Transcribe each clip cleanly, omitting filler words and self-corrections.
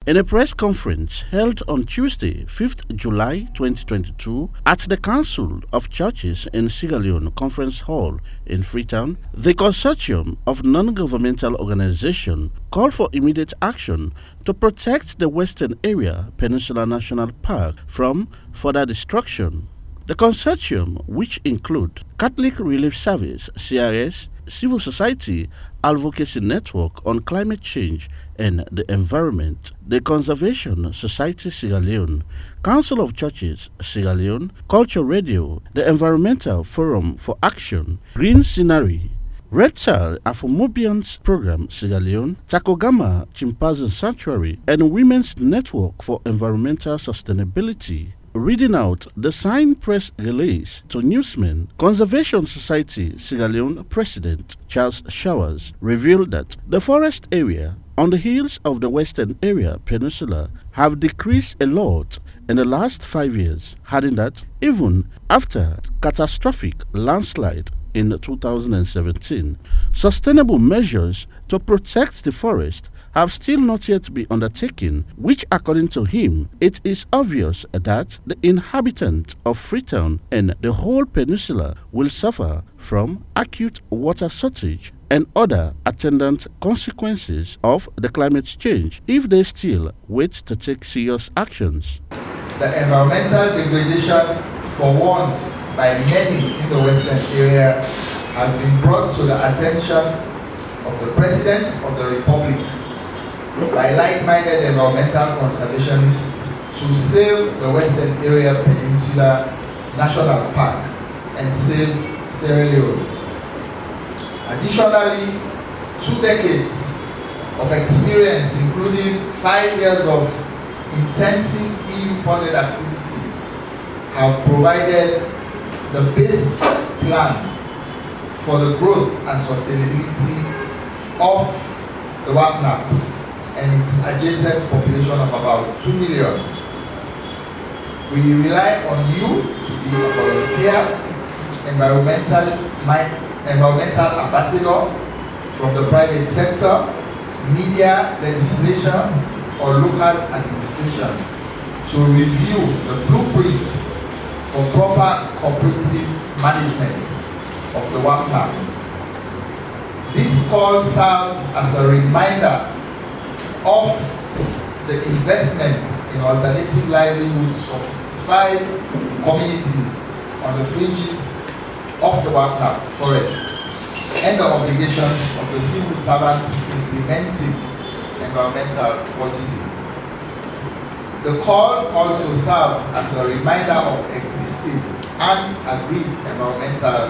In a press conference held on Tuesday, 5th July 2022 at the Council of Churches in Sierra Leone Conference Hall in Freetown, the Consortium of Non-Governmental Organizations called for immediate action to protect the Western Area Peninsula National Park from further destruction. The consortium, which include Catholic Relief Service, CRS, Civil Society Advocacy Network on Climate Change and the Environment, the Conservation Society Sierra Leone, Council of Churches Sierra Leone, Culture Radio, the Environmental Forum for Action, Green Scenery, Red Star Afromobians Program Sierra Leone, Takogama Chimpanzee Sanctuary, and Women's Network for Environmental Sustainability. Reading out the signed press release to newsmen, Conservation Society Sierra Leone President Charles Showers revealed that the forest area on the hills of the Western Area Peninsula have decreased a lot in the last 5 years, adding that even after catastrophic landslide in 2017, sustainable measures to protect the forest have still not yet been undertaken, which according to him, it is obvious that the inhabitants of Freetown and the whole peninsula will suffer from acute water shortage and other attendant consequences of the climate change if they still wait to take serious actions. The environmental degradation forewarned by many in the Western area has been brought to the attention of the President of the Republic by like-minded environmental conservationists to save the Western Area Peninsula National Park and save Sierra Leone. Additionally, 2 decades of experience, including 5 years of intensive EU-funded activity, have provided the base plan for the growth and sustainability of the WAPNAP and its adjacent population of about 2 million. We rely on you to be a volunteer, environmental ambassador from the private sector, media, legislation, or local administration to review the blueprint for proper cooperative management of the WAPNAP. This call serves as a reminder of the investment in alternative livelihoods of 55 communities on the fringes of the WAPNAP forest and the obligations of the civil servants implementing environmental policy. The call also serves as a reminder of existing and agreed environmental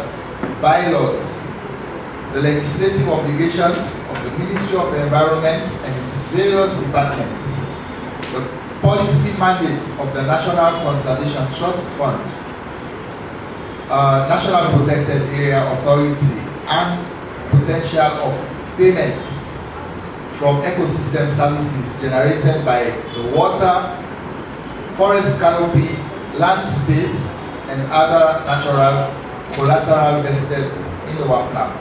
bylaws, the legislative obligations of the Ministry of Environment and its various departments, the policy mandate of the National Conservation Trust Fund, National Protected Area Authority, and potential of payments from ecosystem services generated by the water, forest canopy, land space, and other natural collateral vested in the WAPNAP.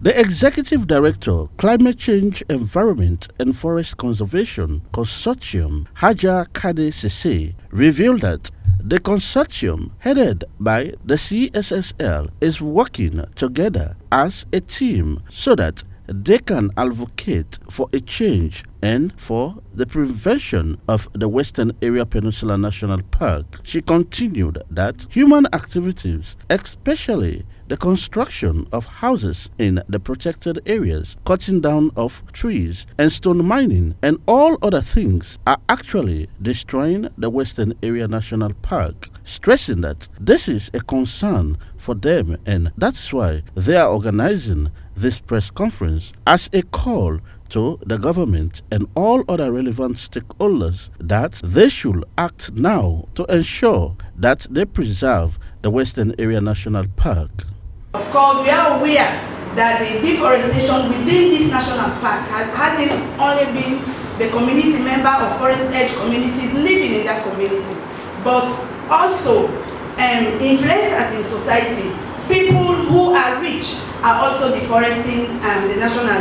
The Executive Director, Climate Change, Environment and Forest Conservation Consortium, Haja Kade Sese, revealed that the consortium, headed by the CSSL, is working together as a team so that they can advocate for a change and for the prevention of the Western Area Peninsula National Park. She continued that human activities, especially the construction of houses in the protected areas, cutting down of trees and stone mining and all other things are actually destroying the Western Area National Park, stressing that this is a concern for them and that's why they are organizing this press conference as a call to the government and all other relevant stakeholders that they should act now to ensure that they preserve the Western Area National Park. Of course, we are aware that the deforestation within this national park hasn't only been the community member of forest edge communities living in that community, but also influencers in society. People who are rich are also deforesting the national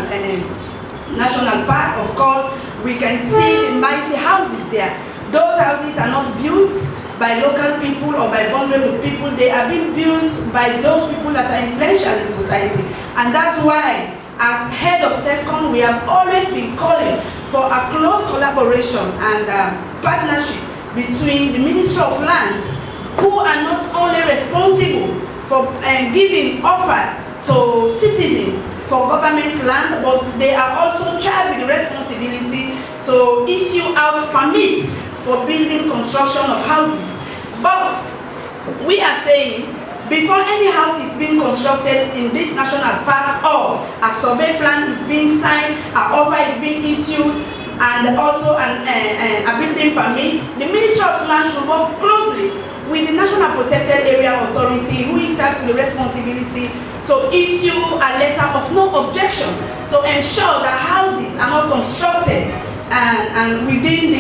park. Of course, we can see the mighty houses there. Those houses are not built by local people or by vulnerable people. They are being built by those people that are influential in society. And that's why, as head of SEFCON, we have always been calling for a close collaboration and partnership between the Ministry of Lands, who are not only responsible for giving offers to citizens for government land, but they are also charged with the responsibility to issue out permits for building construction of houses. But we are saying, before any house is being constructed in this national park, or a survey plan is being signed, an offer is being issued, and also a building permit, the Ministry of Land should work closely with the National Protected Area Authority, who is tasked with the responsibility to issue a letter of no objection to ensure that houses are not constructed and within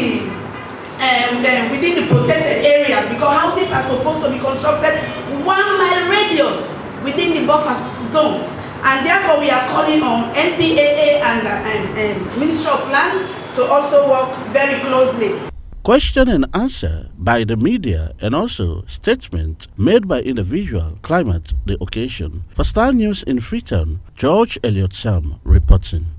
the protected area, because houses are supposed to be constructed 1 mile radius within the buffer zones. And therefore we are calling on NPAA and Ministry of Lands to also work very closely. Question and answer by the media, and also statement made by individual climate the occasion. For Star News in Freetown, George Elliott Sam reporting.